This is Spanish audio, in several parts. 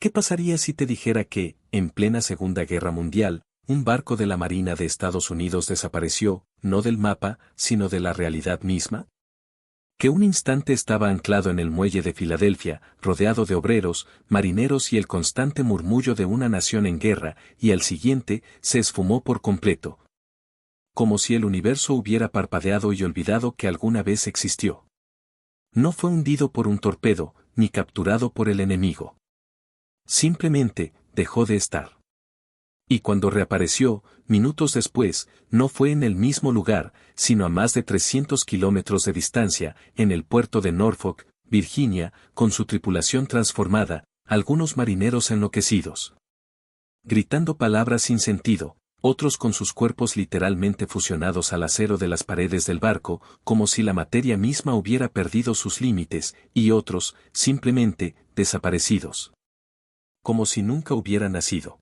¿Qué pasaría si te dijera que, en plena Segunda Guerra Mundial, un barco de la Marina de Estados Unidos desapareció, no del mapa, sino de la realidad misma? Que un instante estaba anclado en el muelle de Filadelfia, rodeado de obreros, marineros y el constante murmullo de una nación en guerra, y al siguiente, se esfumó por completo. Como si el universo hubiera parpadeado y olvidado que alguna vez existió. No fue hundido por un torpedo, ni capturado por el enemigo. Simplemente, dejó de estar. Y cuando reapareció, minutos después, no fue en el mismo lugar, sino a más de 300 kilómetros de distancia, en el puerto de Norfolk, Virginia, con su tripulación transformada, algunos marineros enloquecidos. Gritando palabras sin sentido, otros con sus cuerpos literalmente fusionados al acero de las paredes del barco, como si la materia misma hubiera perdido sus límites, y otros, simplemente, desaparecidos. Como si nunca hubiera nacido.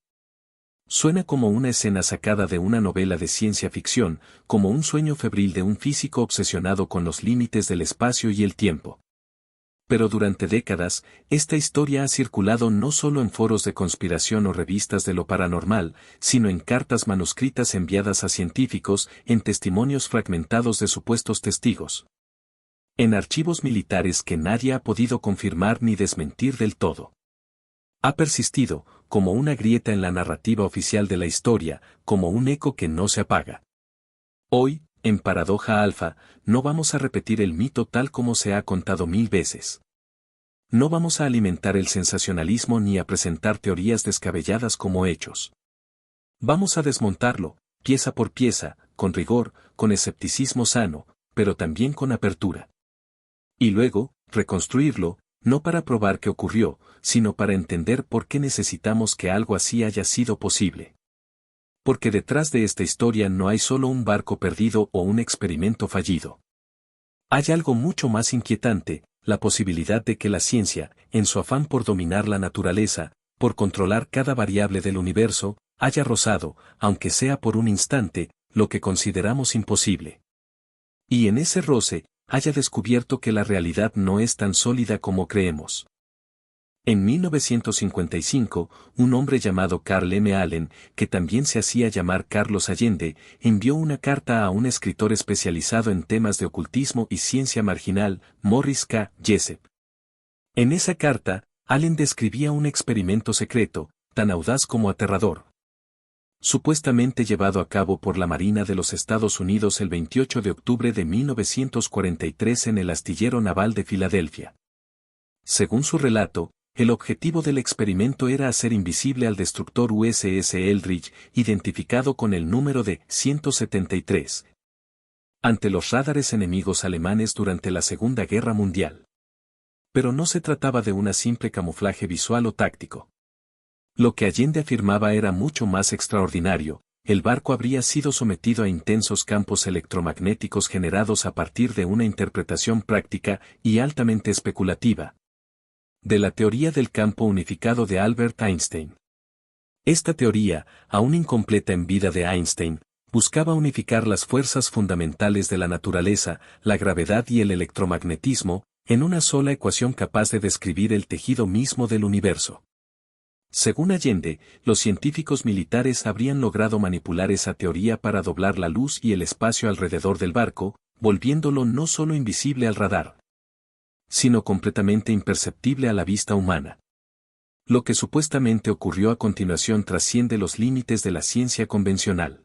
Suena como una escena sacada de una novela de ciencia ficción, como un sueño febril de un físico obsesionado con los límites del espacio y el tiempo. Pero durante décadas, esta historia ha circulado no solo en foros de conspiración o revistas de lo paranormal, sino en cartas manuscritas enviadas a científicos, en testimonios fragmentados de supuestos testigos. En archivos militares que nadie ha podido confirmar ni desmentir del todo. Ha persistido, como una grieta en la narrativa oficial de la historia, como un eco que no se apaga. Hoy, en Paradoja Alfa, no vamos a repetir el mito tal como se ha contado 1000 veces. No vamos a alimentar el sensacionalismo ni a presentar teorías descabelladas como hechos. Vamos a desmontarlo, pieza por pieza, con rigor, con escepticismo sano, pero también con apertura. Y luego, reconstruirlo, no para probar qué ocurrió, sino para entender por qué necesitamos que algo así haya sido posible. Porque detrás de esta historia no hay solo un barco perdido o un experimento fallido. Hay algo mucho más inquietante, la posibilidad de que la ciencia, en su afán por dominar la naturaleza, por controlar cada variable del universo, haya rozado, aunque sea por un instante, lo que consideramos imposible. Y en ese roce, haya descubierto que la realidad no es tan sólida como creemos. En 1955, un hombre llamado Carl M. Allen, que también se hacía llamar Carlos Allende, envió una carta a un escritor especializado en temas de ocultismo y ciencia marginal, Morris K. Jessup. En esa carta, Allen describía un experimento secreto, tan audaz como aterrador. Supuestamente llevado a cabo por la Marina de los Estados Unidos el 28 de octubre de 1943 en el astillero naval de Filadelfia. Según su relato, el objetivo del experimento era hacer invisible al destructor USS Eldridge, identificado con el número de 173, ante los radares enemigos alemanes durante la Segunda Guerra Mundial. Pero no se trataba de un simple camuflaje visual o táctico. Lo que Allende afirmaba era mucho más extraordinario. El barco habría sido sometido a intensos campos electromagnéticos generados a partir de una interpretación práctica y altamente especulativa de la teoría del campo unificado de Albert Einstein. Esta teoría, aún incompleta en vida de Einstein, buscaba unificar las fuerzas fundamentales de la naturaleza, la gravedad y el electromagnetismo, en una sola ecuación capaz de describir el tejido mismo del universo. Según Allende, los científicos militares habrían logrado manipular esa teoría para doblar la luz y el espacio alrededor del barco, volviéndolo no solo invisible al radar, sino completamente imperceptible a la vista humana. Lo que supuestamente ocurrió a continuación trasciende los límites de la ciencia convencional.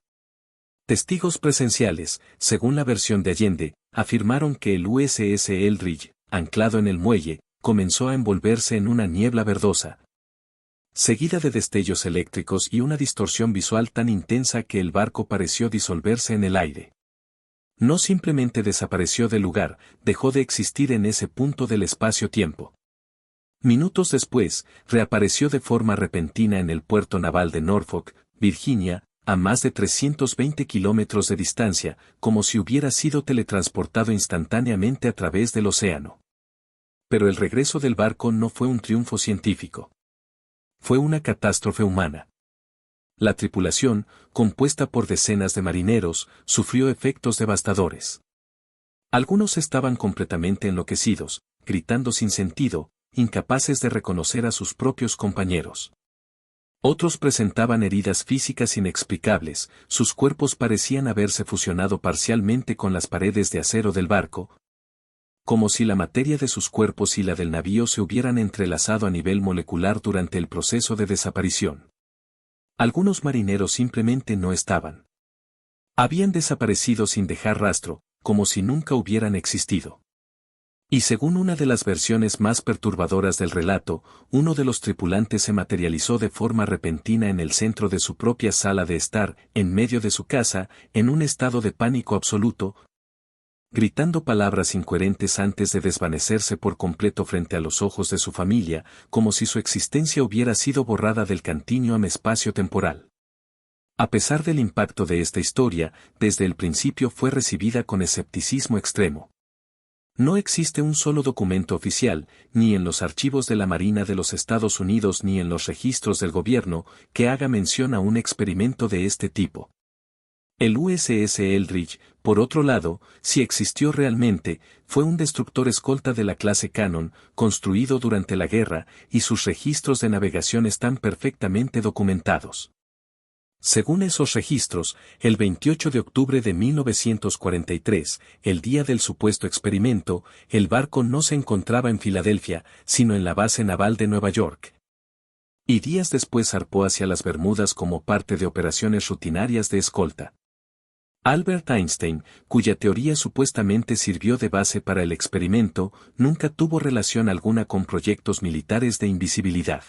Testigos presenciales, según la versión de Allende, afirmaron que el USS Eldridge, anclado en el muelle, comenzó a envolverse en una niebla verdosa, seguida de destellos eléctricos y una distorsión visual tan intensa que el barco pareció disolverse en el aire. No simplemente desapareció del lugar, dejó de existir en ese punto del espacio-tiempo. Minutos después, reapareció de forma repentina en el puerto naval de Norfolk, Virginia, a más de 320 kilómetros de distancia, como si hubiera sido teletransportado instantáneamente a través del océano. Pero el regreso del barco no fue un triunfo científico. Fue una catástrofe humana. La tripulación, compuesta por decenas de marineros, sufrió efectos devastadores. Algunos estaban completamente enloquecidos, gritando sin sentido, incapaces de reconocer a sus propios compañeros. Otros presentaban heridas físicas inexplicables, sus cuerpos parecían haberse fusionado parcialmente con las paredes de acero del barco, como si la materia de sus cuerpos y la del navío se hubieran entrelazado a nivel molecular durante el proceso de desaparición. Algunos marineros simplemente no estaban. Habían desaparecido sin dejar rastro, como si nunca hubieran existido. Y según una de las versiones más perturbadoras del relato, uno de los tripulantes se materializó de forma repentina en el centro de su propia sala de estar, en medio de su casa, en un estado de pánico absoluto, gritando palabras incoherentes antes de desvanecerse por completo frente a los ojos de su familia, como si su existencia hubiera sido borrada del continuum espacio-temporal. A pesar del impacto de esta historia, desde el principio fue recibida con escepticismo extremo. No existe un solo documento oficial, ni en los archivos de la Marina de los Estados Unidos ni en los registros del gobierno, que haga mención a un experimento de este tipo. El USS Eldridge, por otro lado, si existió realmente, fue un destructor escolta de la clase Cannon, construido durante la guerra, y sus registros de navegación están perfectamente documentados. Según esos registros, el 28 de octubre de 1943, el día del supuesto experimento, el barco no se encontraba en Filadelfia, sino en la base naval de Nueva York. Y días después zarpó hacia las Bermudas como parte de operaciones rutinarias de escolta. Albert Einstein, cuya teoría supuestamente sirvió de base para el experimento, nunca tuvo relación alguna con proyectos militares de invisibilidad.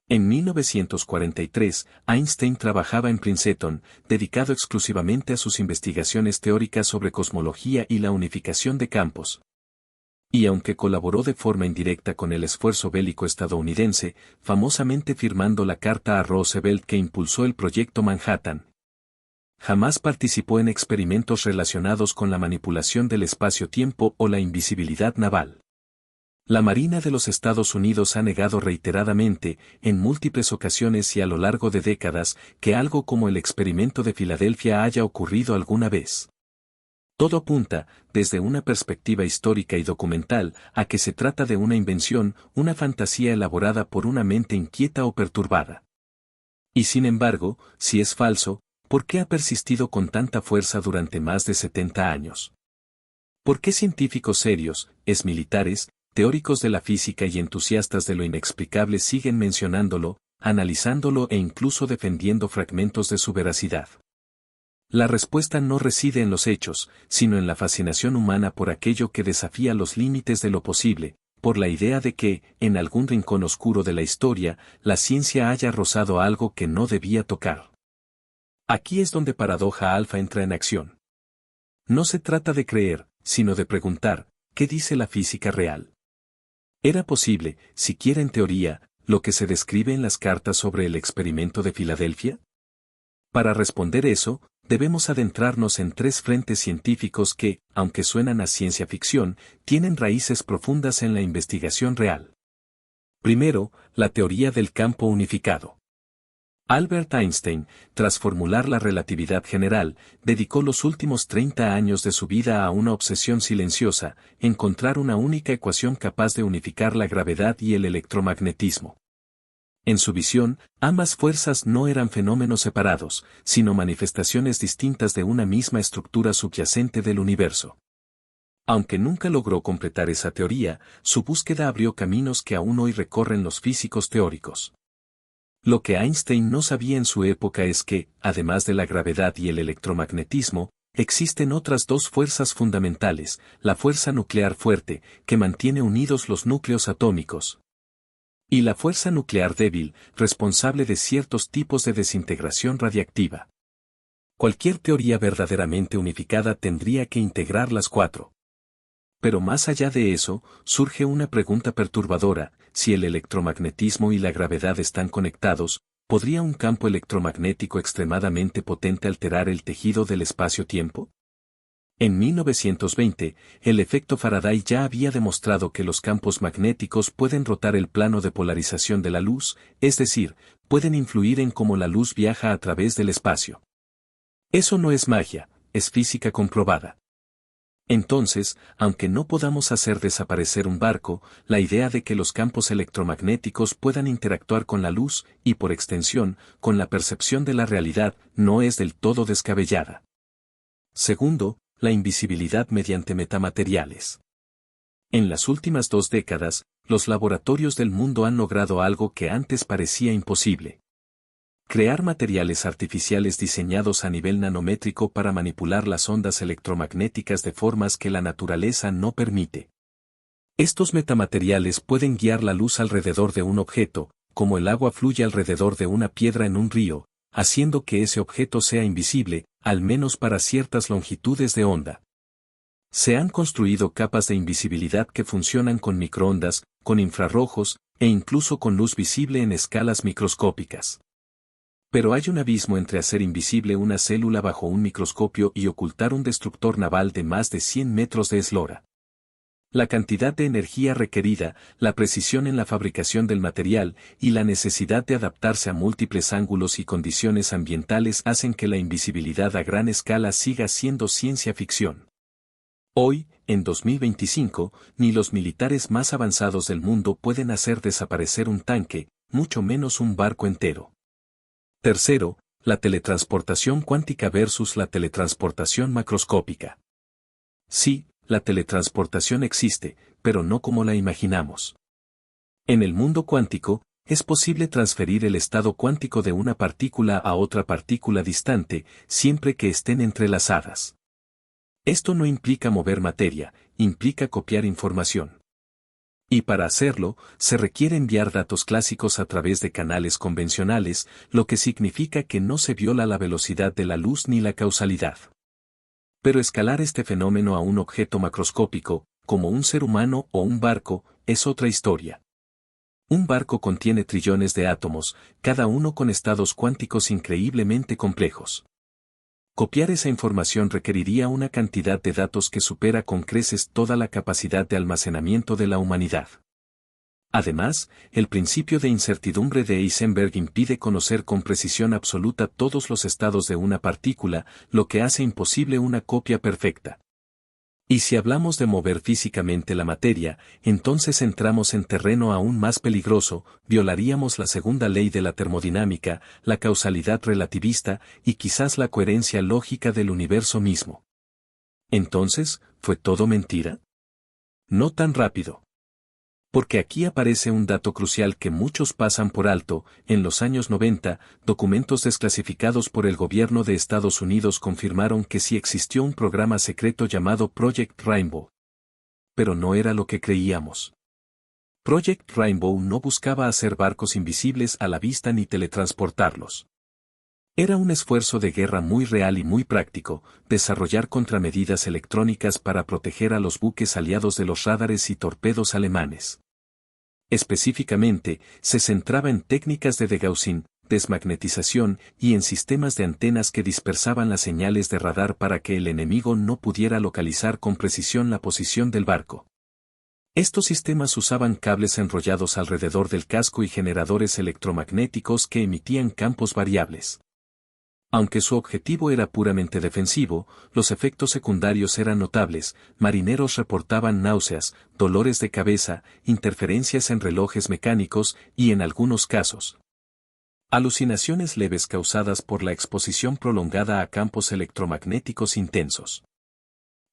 En 1943, Einstein trabajaba en Princeton, dedicado exclusivamente a sus investigaciones teóricas sobre cosmología y la unificación de campos. Y aunque colaboró de forma indirecta con el esfuerzo bélico estadounidense, famosamente firmando la carta a Roosevelt que impulsó el Proyecto Manhattan, jamás participó en experimentos relacionados con la manipulación del espacio-tiempo o la invisibilidad naval. La Marina de los Estados Unidos ha negado reiteradamente, en múltiples ocasiones y a lo largo de décadas, que algo como el experimento de Filadelfia haya ocurrido alguna vez. Todo apunta, desde una perspectiva histórica y documental, a que se trata de una invención, una fantasía elaborada por una mente inquieta o perturbada. Y sin embargo, si es falso, ¿por qué ha persistido con tanta fuerza durante más de 70 años? ¿Por qué científicos serios, exmilitares, teóricos de la física y entusiastas de lo inexplicable siguen mencionándolo, analizándolo e incluso defendiendo fragmentos de su veracidad? La respuesta no reside en los hechos, sino en la fascinación humana por aquello que desafía los límites de lo posible, por la idea de que, en algún rincón oscuro de la historia, la ciencia haya rozado algo que no debía tocar. Aquí es donde Paradoja Alfa entra en acción. No se trata de creer, sino de preguntar, ¿qué dice la física real? ¿Era posible, siquiera en teoría, lo que se describe en las cartas sobre el experimento de Filadelfia? Para responder eso, debemos adentrarnos en tres frentes científicos que, aunque suenan a ciencia ficción, tienen raíces profundas en la investigación real. Primero, la teoría del campo unificado. Albert Einstein, tras formular la relatividad general, dedicó los últimos 30 años de su vida a una obsesión silenciosa, encontrar una única ecuación capaz de unificar la gravedad y el electromagnetismo. En su visión, ambas fuerzas no eran fenómenos separados, sino manifestaciones distintas de una misma estructura subyacente del universo. Aunque nunca logró completar esa teoría, su búsqueda abrió caminos que aún hoy recorren los físicos teóricos. Lo que Einstein no sabía en su época es que, además de la gravedad y el electromagnetismo, existen otras dos fuerzas fundamentales, la fuerza nuclear fuerte, que mantiene unidos los núcleos atómicos, y la fuerza nuclear débil, responsable de ciertos tipos de desintegración radiactiva. Cualquier teoría verdaderamente unificada tendría que integrar las cuatro. Pero más allá de eso, surge una pregunta perturbadora: si el electromagnetismo y la gravedad están conectados, ¿podría un campo electromagnético extremadamente potente alterar el tejido del espacio-tiempo? En 1920, el efecto Faraday ya había demostrado que los campos magnéticos pueden rotar el plano de polarización de la luz, es decir, pueden influir en cómo la luz viaja a través del espacio. Eso no es magia, es física comprobada. Entonces, aunque no podamos hacer desaparecer un barco, la idea de que los campos electromagnéticos puedan interactuar con la luz, y por extensión, con la percepción de la realidad, no es del todo descabellada. Segundo, la invisibilidad mediante metamateriales. En las últimas 2 décadas, los laboratorios del mundo han logrado algo que antes parecía imposible. Crear materiales artificiales diseñados a nivel nanométrico para manipular las ondas electromagnéticas de formas que la naturaleza no permite. Estos metamateriales pueden guiar la luz alrededor de un objeto, como el agua fluye alrededor de una piedra en un río, haciendo que ese objeto sea invisible, al menos para ciertas longitudes de onda. Se han construido capas de invisibilidad que funcionan con microondas, con infrarrojos, e incluso con luz visible en escalas microscópicas. Pero hay un abismo entre hacer invisible una célula bajo un microscopio y ocultar un destructor naval de más de 100 metros de eslora. La cantidad de energía requerida, la precisión en la fabricación del material y la necesidad de adaptarse a múltiples ángulos y condiciones ambientales hacen que la invisibilidad a gran escala siga siendo ciencia ficción. Hoy, en 2025, ni los militares más avanzados del mundo pueden hacer desaparecer un tanque, mucho menos un barco entero. Tercero, la teletransportación cuántica versus la teletransportación macroscópica. Sí, la teletransportación existe, pero no como la imaginamos. En el mundo cuántico, es posible transferir el estado cuántico de una partícula a otra partícula distante, siempre que estén entrelazadas. Esto no implica mover materia, implica copiar información. Y para hacerlo, se requiere enviar datos clásicos a través de canales convencionales, lo que significa que no se viola la velocidad de la luz ni la causalidad. Pero escalar este fenómeno a un objeto macroscópico, como un ser humano o un barco, es otra historia. Un barco contiene trillones de átomos, cada uno con estados cuánticos increíblemente complejos. Copiar esa información requeriría una cantidad de datos que supera con creces toda la capacidad de almacenamiento de la humanidad. Además, el principio de incertidumbre de Heisenberg impide conocer con precisión absoluta todos los estados de una partícula, lo que hace imposible una copia perfecta. Y si hablamos de mover físicamente la materia, entonces entramos en terreno aún más peligroso, violaríamos la segunda ley de la termodinámica, la causalidad relativista y quizás la coherencia lógica del universo mismo. Entonces, ¿fue todo mentira? No tan rápido. Porque aquí aparece un dato crucial que muchos pasan por alto. En los años 90, documentos desclasificados por el gobierno de Estados Unidos confirmaron que sí existió un programa secreto llamado Project Rainbow. Pero no era lo que creíamos. Project Rainbow no buscaba hacer barcos invisibles a la vista ni teletransportarlos. Era un esfuerzo de guerra muy real y muy práctico, desarrollar contramedidas electrónicas para proteger a los buques aliados de los radares y torpedos alemanes. Específicamente, se centraba en técnicas de degaussing, desmagnetización y en sistemas de antenas que dispersaban las señales de radar para que el enemigo no pudiera localizar con precisión la posición del barco. Estos sistemas usaban cables enrollados alrededor del casco y generadores electromagnéticos que emitían campos variables. Aunque su objetivo era puramente defensivo, los efectos secundarios eran notables. Marineros reportaban náuseas, dolores de cabeza, interferencias en relojes mecánicos y, en algunos casos, alucinaciones leves causadas por la exposición prolongada a campos electromagnéticos intensos.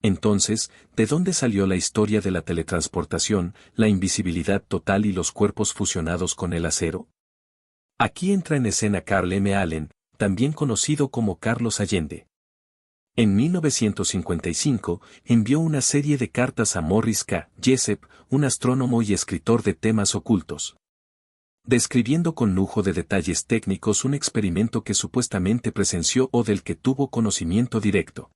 Entonces, ¿de dónde salió la historia de la teletransportación, la invisibilidad total y los cuerpos fusionados con el acero? Aquí entra en escena Carl M. Allen, también conocido como Carlos Allende. En 1955, envió una serie de cartas a Morris K. Jessup, un astrónomo y escritor de temas ocultos, describiendo con lujo de detalles técnicos un experimento que supuestamente presenció o del que tuvo conocimiento directo.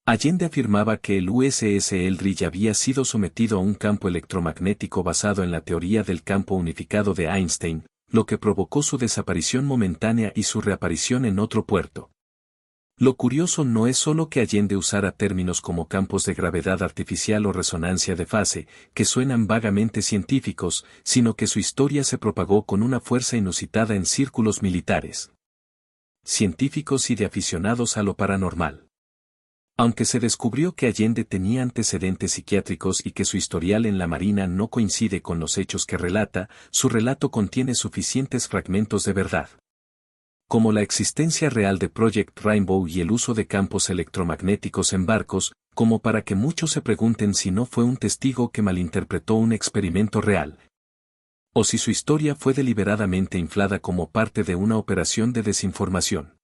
Allende afirmaba que el USS Eldridge había sido sometido a un campo electromagnético basado en la teoría del campo unificado de Einstein, lo que provocó su desaparición momentánea y su reaparición en otro puerto. Lo curioso no es solo que Allende usara términos como campos de gravedad artificial o resonancia de fase, que suenan vagamente científicos, sino que su historia se propagó con una fuerza inusitada en círculos militares, científicos y de aficionados a lo paranormal. Aunque se descubrió que Allende tenía antecedentes psiquiátricos y que su historial en la Marina no coincide con los hechos que relata, su relato contiene suficientes fragmentos de verdad, como la existencia real de Project Rainbow y el uso de campos electromagnéticos en barcos, como para que muchos se pregunten si no fue un testigo que malinterpretó un experimento real, o si su historia fue deliberadamente inflada como parte de una operación de desinformación.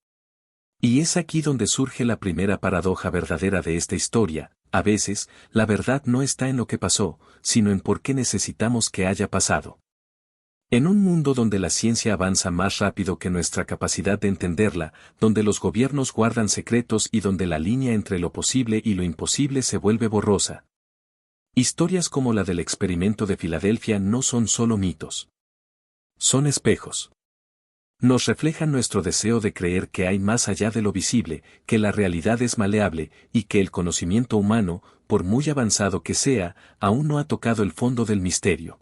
Y es aquí donde surge la primera paradoja verdadera de esta historia: a veces, la verdad no está en lo que pasó, sino en por qué necesitamos que haya pasado. En un mundo donde la ciencia avanza más rápido que nuestra capacidad de entenderla, donde los gobiernos guardan secretos y donde la línea entre lo posible y lo imposible se vuelve borrosa, historias como la del experimento de Filadelfia no son solo mitos. Son espejos. Nos reflejan nuestro deseo de creer que hay más allá de lo visible, que la realidad es maleable, y que el conocimiento humano, por muy avanzado que sea, aún no ha tocado el fondo del misterio.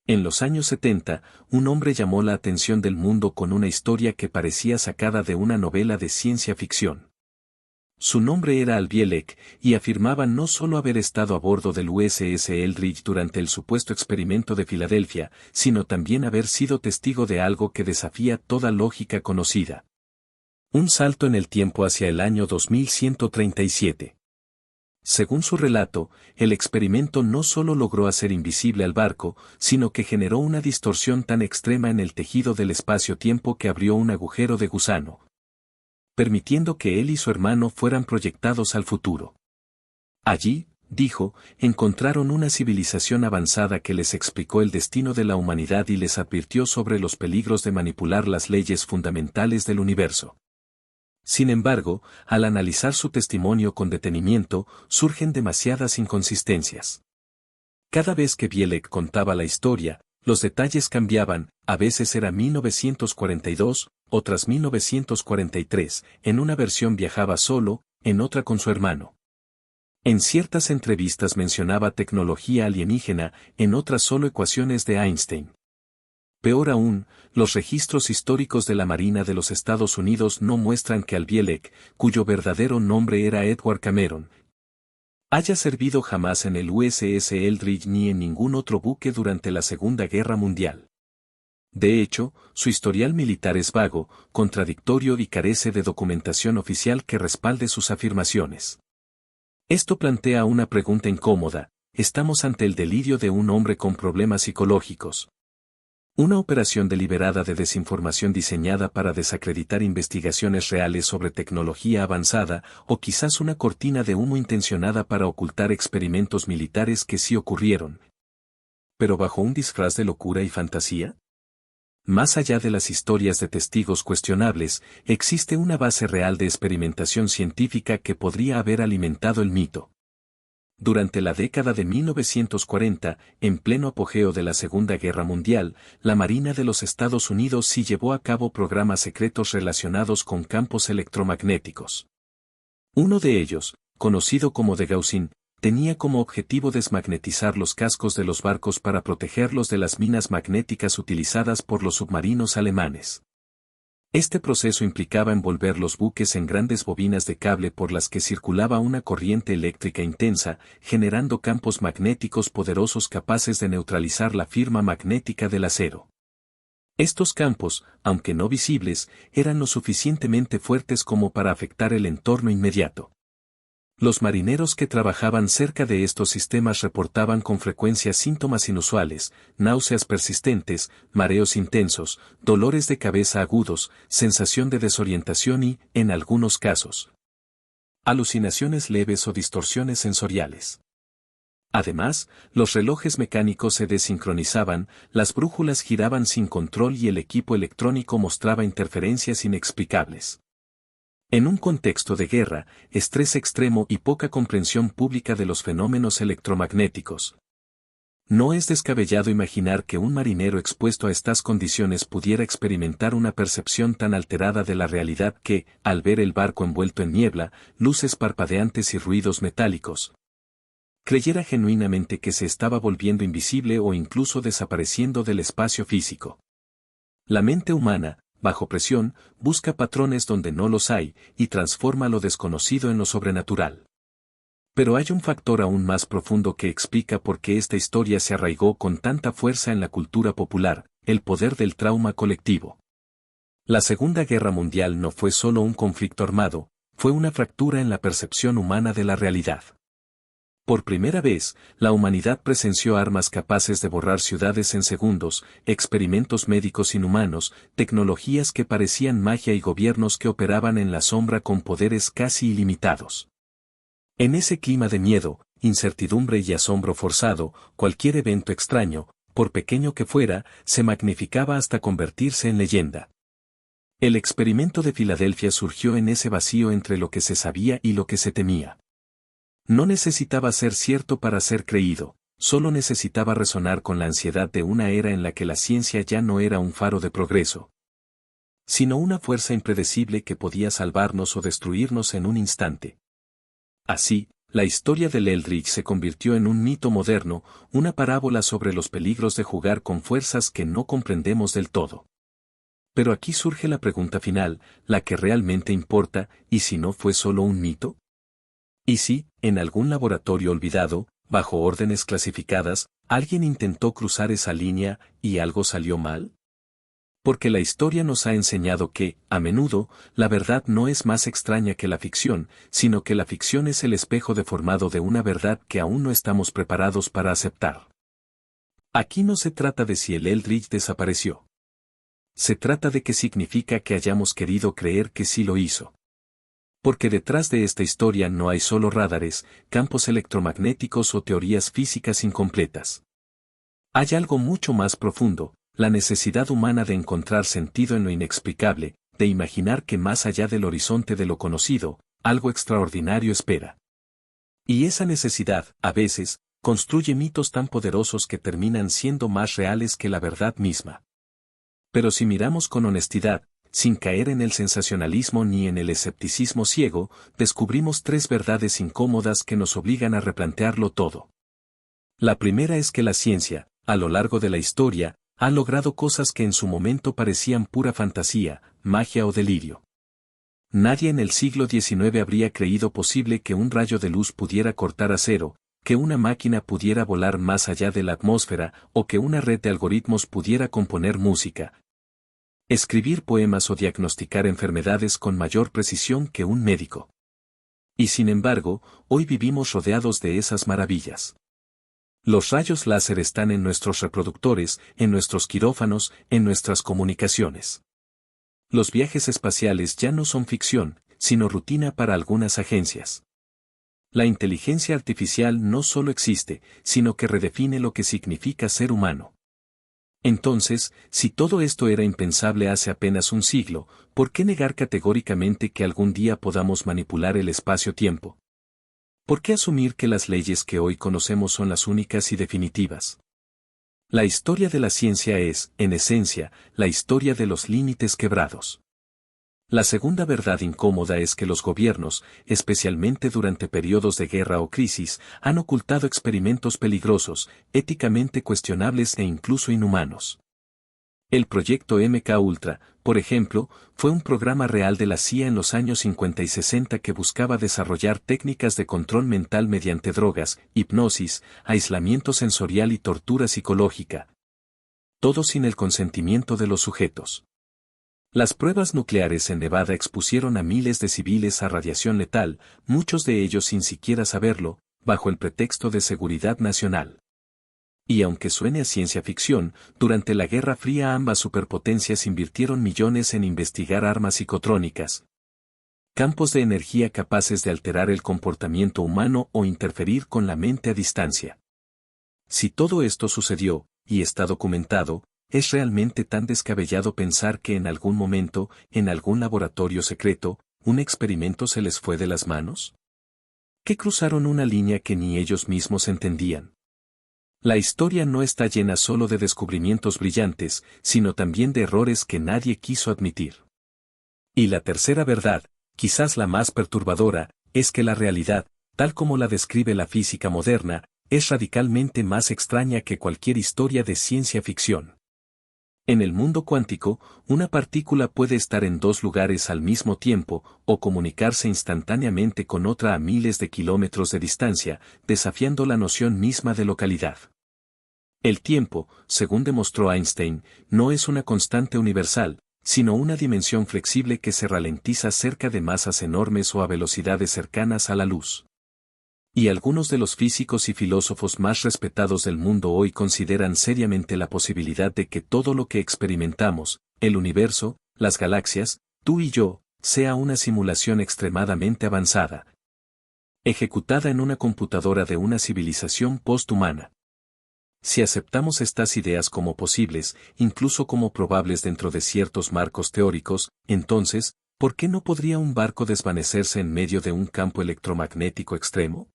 En los años 70, un hombre llamó la atención del mundo con una historia que parecía sacada de una novela de ciencia ficción. Su nombre era Al Bielek, y afirmaba no solo haber estado a bordo del USS Eldridge durante el supuesto experimento de Filadelfia, sino también haber sido testigo de algo que desafía toda lógica conocida. Un salto en el tiempo hacia el año 2137. Según su relato, el experimento no solo logró hacer invisible al barco, sino que generó una distorsión tan extrema en el tejido del espacio-tiempo que abrió un agujero de gusano, permitiendo que él y su hermano fueran proyectados al futuro. Allí, dijo, encontraron una civilización avanzada que les explicó el destino de la humanidad y les advirtió sobre los peligros de manipular las leyes fundamentales del universo. Sin embargo, al analizar su testimonio con detenimiento, surgen demasiadas inconsistencias. Cada vez que Bielek contaba la historia, los detalles cambiaban, a veces era 1942, otras 1943, en una versión viajaba solo, en otra con su hermano. En ciertas entrevistas mencionaba tecnología alienígena, en otras solo ecuaciones de Einstein. Peor aún, los registros históricos de la Marina de los Estados Unidos no muestran que Al Bielek, cuyo verdadero nombre era Edward Cameron, haya servido jamás en el USS Eldridge ni en ningún otro buque durante la Segunda Guerra Mundial. De hecho, su historial militar es vago, contradictorio y carece de documentación oficial que respalde sus afirmaciones. Esto plantea una pregunta incómoda: ¿estamos ante el delirio de un hombre con problemas psicológicos? ¿Una operación deliberada de desinformación diseñada para desacreditar investigaciones reales sobre tecnología avanzada, o quizás una cortina de humo intencionada para ocultar experimentos militares que sí ocurrieron, pero bajo un disfraz de locura y fantasía? Más allá de las historias de testigos cuestionables, existe una base real de experimentación científica que podría haber alimentado el mito. Durante la década de 1940, en pleno apogeo de la Segunda Guerra Mundial, la Marina de los Estados Unidos sí llevó a cabo programas secretos relacionados con campos electromagnéticos. Uno de ellos, conocido como de Gaussian, tenía como objetivo desmagnetizar los cascos de los barcos para protegerlos de las minas magnéticas utilizadas por los submarinos alemanes. Este proceso implicaba envolver los buques en grandes bobinas de cable por las que circulaba una corriente eléctrica intensa, generando campos magnéticos poderosos capaces de neutralizar la firma magnética del acero. Estos campos, aunque no visibles, eran lo suficientemente fuertes como para afectar el entorno inmediato. Los marineros que trabajaban cerca de estos sistemas reportaban con frecuencia síntomas inusuales: náuseas persistentes, mareos intensos, dolores de cabeza agudos, sensación de desorientación y, en algunos casos, alucinaciones leves o distorsiones sensoriales. Además, los relojes mecánicos se desincronizaban, las brújulas giraban sin control y el equipo electrónico mostraba interferencias inexplicables. En un contexto de guerra, estrés extremo y poca comprensión pública de los fenómenos electromagnéticos, no es descabellado imaginar que un marinero expuesto a estas condiciones pudiera experimentar una percepción tan alterada de la realidad que, al ver el barco envuelto en niebla, luces parpadeantes y ruidos metálicos, creyera genuinamente que se estaba volviendo invisible o incluso desapareciendo del espacio físico. La mente humana, bajo presión, busca patrones donde no los hay, y transforma lo desconocido en lo sobrenatural. Pero hay un factor aún más profundo que explica por qué esta historia se arraigó con tanta fuerza en la cultura popular, el poder del trauma colectivo. La Segunda Guerra Mundial no fue solo un conflicto armado, fue una fractura en la percepción humana de la realidad. Por primera vez, la humanidad presenció armas capaces de borrar ciudades en segundos, experimentos médicos inhumanos, tecnologías que parecían magia y gobiernos que operaban en la sombra con poderes casi ilimitados. En ese clima de miedo, incertidumbre y asombro forzado, cualquier evento extraño, por pequeño que fuera, se magnificaba hasta convertirse en leyenda. El experimento de Filadelfia surgió en ese vacío entre lo que se sabía y lo que se temía. No necesitaba ser cierto para ser creído, solo necesitaba resonar con la ansiedad de una era en la que la ciencia ya no era un faro de progreso, sino una fuerza impredecible que podía salvarnos o destruirnos en un instante. Así, la historia del Eldritch se convirtió en un mito moderno, una parábola sobre los peligros de jugar con fuerzas que no comprendemos del todo. Pero aquí surge la pregunta final, la que realmente importa, ¿y si no fue solo un mito? ¿Y si, en algún laboratorio olvidado, bajo órdenes clasificadas, alguien intentó cruzar esa línea y algo salió mal? Porque la historia nos ha enseñado que, a menudo, la verdad no es más extraña que la ficción, sino que la ficción es el espejo deformado de una verdad que aún no estamos preparados para aceptar. Aquí no se trata de si el Eldritch desapareció. Se trata de qué significa que hayamos querido creer que sí lo hizo. Porque detrás de esta historia no hay solo radares, campos electromagnéticos o teorías físicas incompletas. Hay algo mucho más profundo, la necesidad humana de encontrar sentido en lo inexplicable, de imaginar que más allá del horizonte de lo conocido, algo extraordinario espera. Y esa necesidad, a veces, construye mitos tan poderosos que terminan siendo más reales que la verdad misma. Pero si miramos con honestidad, sin caer en el sensacionalismo ni en el escepticismo ciego, descubrimos tres verdades incómodas que nos obligan a replantearlo todo. La primera es que la ciencia, a lo largo de la historia, ha logrado cosas que en su momento parecían pura fantasía, magia o delirio. Nadie en el siglo XIX habría creído posible que un rayo de luz pudiera cortar acero, que una máquina pudiera volar más allá de la atmósfera o que una red de algoritmos pudiera componer música, escribir poemas o diagnosticar enfermedades con mayor precisión que un médico. Y sin embargo, hoy vivimos rodeados de esas maravillas. Los rayos láser están en nuestros reproductores, en nuestros quirófanos, en nuestras comunicaciones. Los viajes espaciales ya no son ficción, sino rutina para algunas agencias. La inteligencia artificial no solo existe, sino que redefine lo que significa ser humano. Entonces, si todo esto era impensable hace apenas un siglo, ¿por qué negar categóricamente que algún día podamos manipular el espacio-tiempo? ¿Por qué asumir que las leyes que hoy conocemos son las únicas y definitivas? La historia de la ciencia es, en esencia, la historia de los límites quebrados. La segunda verdad incómoda es que los gobiernos, especialmente durante periodos de guerra o crisis, han ocultado experimentos peligrosos, éticamente cuestionables e incluso inhumanos. El proyecto MK-Ultra, por ejemplo, fue un programa real de la CIA en los años 50 y 60 que buscaba desarrollar técnicas de control mental mediante drogas, hipnosis, aislamiento sensorial y tortura psicológica. Todo sin el consentimiento de los sujetos. Las pruebas nucleares en Nevada expusieron a miles de civiles a radiación letal, muchos de ellos sin siquiera saberlo, bajo el pretexto de seguridad nacional. Y aunque suene a ciencia ficción, durante la Guerra Fría ambas superpotencias invirtieron millones en investigar armas psicotrónicas, campos de energía capaces de alterar el comportamiento humano o interferir con la mente a distancia. Si todo esto sucedió, y está documentado, ¿es realmente tan descabellado pensar que en algún momento, en algún laboratorio secreto, un experimento se les fue de las manos? ¿Que cruzaron una línea que ni ellos mismos entendían? La historia no está llena solo de descubrimientos brillantes, sino también de errores que nadie quiso admitir. Y la tercera verdad, quizás la más perturbadora, es que la realidad, tal como la describe la física moderna, es radicalmente más extraña que cualquier historia de ciencia ficción. En el mundo cuántico, una partícula puede estar en dos lugares al mismo tiempo o comunicarse instantáneamente con otra a miles de kilómetros de distancia, desafiando la noción misma de localidad. El tiempo, según demostró Einstein, no es una constante universal, sino una dimensión flexible que se ralentiza cerca de masas enormes o a velocidades cercanas a la luz. Y algunos de los físicos y filósofos más respetados del mundo hoy consideran seriamente la posibilidad de que todo lo que experimentamos, el universo, las galaxias, tú y yo, sea una simulación extremadamente avanzada, ejecutada en una computadora de una civilización posthumana. Si aceptamos estas ideas como posibles, incluso como probables dentro de ciertos marcos teóricos, entonces, ¿por qué no podría un barco desvanecerse en medio de un campo electromagnético extremo?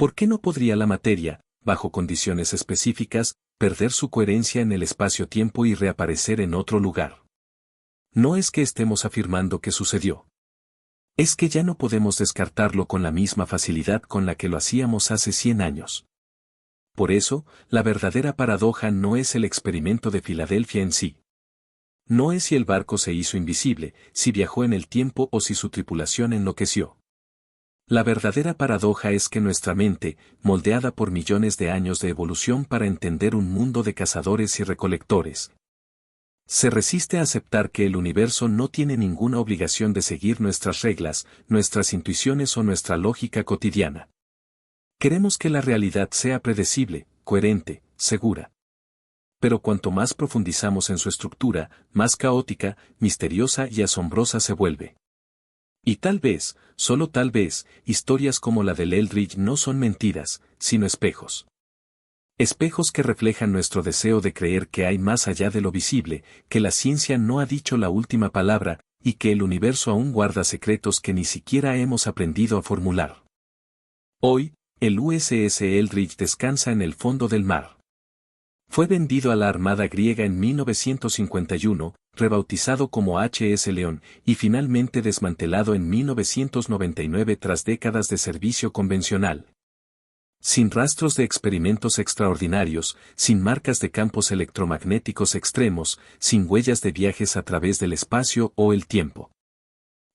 ¿Por qué no podría la materia, bajo condiciones específicas, perder su coherencia en el espacio-tiempo y reaparecer en otro lugar? No es que estemos afirmando que sucedió. Es que ya no podemos descartarlo con la misma facilidad con la que lo hacíamos hace 100 años. Por eso, la verdadera paradoja no es el experimento de Filadelfia en sí. No es si el barco se hizo invisible, si viajó en el tiempo o si su tripulación enloqueció. La verdadera paradoja es que nuestra mente, moldeada por millones de años de evolución para entender un mundo de cazadores y recolectores, se resiste a aceptar que el universo no tiene ninguna obligación de seguir nuestras reglas, nuestras intuiciones o nuestra lógica cotidiana. Queremos que la realidad sea predecible, coherente, segura. Pero cuanto más profundizamos en su estructura, más caótica, misteriosa y asombrosa se vuelve. Y tal vez, solo tal vez, historias como la del Eldridge no son mentiras, sino espejos. Espejos que reflejan nuestro deseo de creer que hay más allá de lo visible, que la ciencia no ha dicho la última palabra, y que el universo aún guarda secretos que ni siquiera hemos aprendido a formular. Hoy, el USS Eldridge descansa en el fondo del mar. Fue vendido a la Armada griega en 1951, rebautizado como HM León, y finalmente desmantelado en 1999 tras décadas de servicio convencional. Sin rastros de experimentos extraordinarios, sin marcas de campos electromagnéticos extremos, sin huellas de viajes a través del espacio o el tiempo.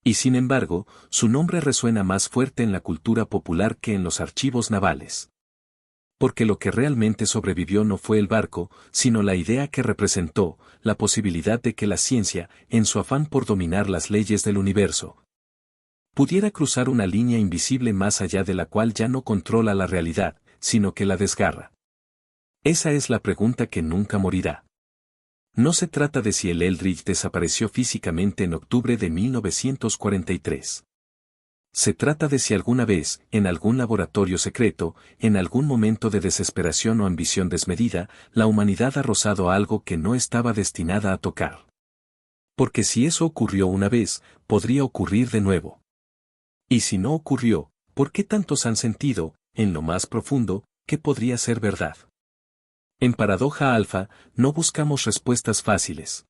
Y sin embargo, su nombre resuena más fuerte en la cultura popular que en los archivos navales. Porque lo que realmente sobrevivió no fue el barco, sino la idea que representó, la posibilidad de que la ciencia, en su afán por dominar las leyes del universo, pudiera cruzar una línea invisible más allá de la cual ya no controla la realidad, sino que la desgarra. Esa es la pregunta que nunca morirá. No se trata de si el Eldridge desapareció físicamente en octubre de 1943. Se trata de si alguna vez, en algún laboratorio secreto, en algún momento de desesperación o ambición desmedida, la humanidad ha rozado algo que no estaba destinada a tocar. Porque si eso ocurrió una vez, podría ocurrir de nuevo. Y si no ocurrió, ¿por qué tantos han sentido, en lo más profundo, que podría ser verdad? En Paradoja Alfa, no buscamos respuestas fáciles.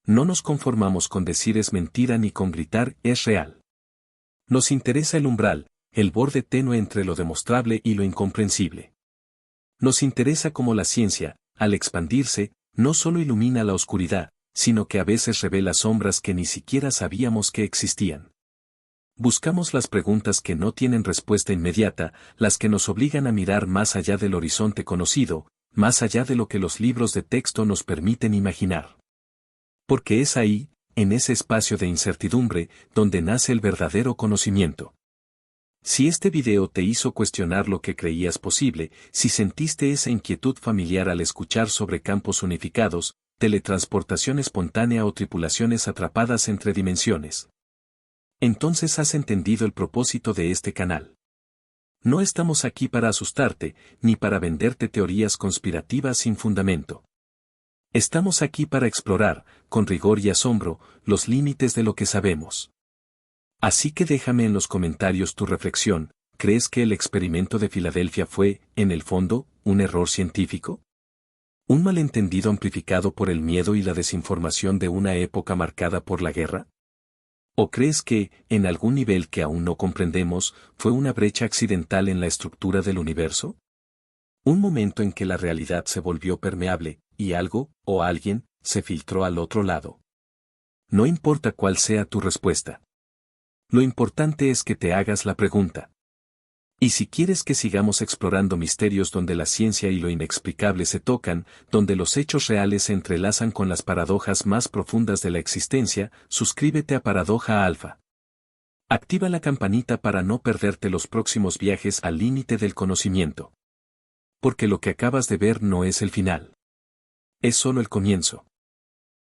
No nos conformamos con decir es mentira ni con gritar es real. Nos interesa el umbral, el borde tenue entre lo demostrable y lo incomprensible. Nos interesa cómo la ciencia, al expandirse, no solo ilumina la oscuridad, sino que a veces revela sombras que ni siquiera sabíamos que existían. Buscamos las preguntas que no tienen respuesta inmediata, las que nos obligan a mirar más allá del horizonte conocido, más allá de lo que los libros de texto nos permiten imaginar. Porque es ahí, en ese espacio de incertidumbre, donde nace el verdadero conocimiento. Si este video te hizo cuestionar lo que creías posible, si sentiste esa inquietud familiar al escuchar sobre campos unificados, teletransportación espontánea o tripulaciones atrapadas entre dimensiones, entonces has entendido el propósito de este canal. No estamos aquí para asustarte, ni para venderte teorías conspirativas sin fundamento. Estamos aquí para explorar, con rigor y asombro, los límites de lo que sabemos. Así que déjame en los comentarios tu reflexión. ¿Crees que el experimento de Filadelfia fue, en el fondo, un error científico? ¿Un malentendido amplificado por el miedo y la desinformación de una época marcada por la guerra? ¿O crees que, en algún nivel que aún no comprendemos, fue una brecha accidental en la estructura del universo? Un momento en que la realidad se volvió permeable, y algo, o alguien, se filtró al otro lado. No importa cuál sea tu respuesta. Lo importante es que te hagas la pregunta. Y si quieres que sigamos explorando misterios donde la ciencia y lo inexplicable se tocan, donde los hechos reales se entrelazan con las paradojas más profundas de la existencia, suscríbete a Paradoja Alfa. Activa la campanita para no perderte los próximos viajes al límite del conocimiento. Porque lo que acabas de ver no es el final. Es solo el comienzo.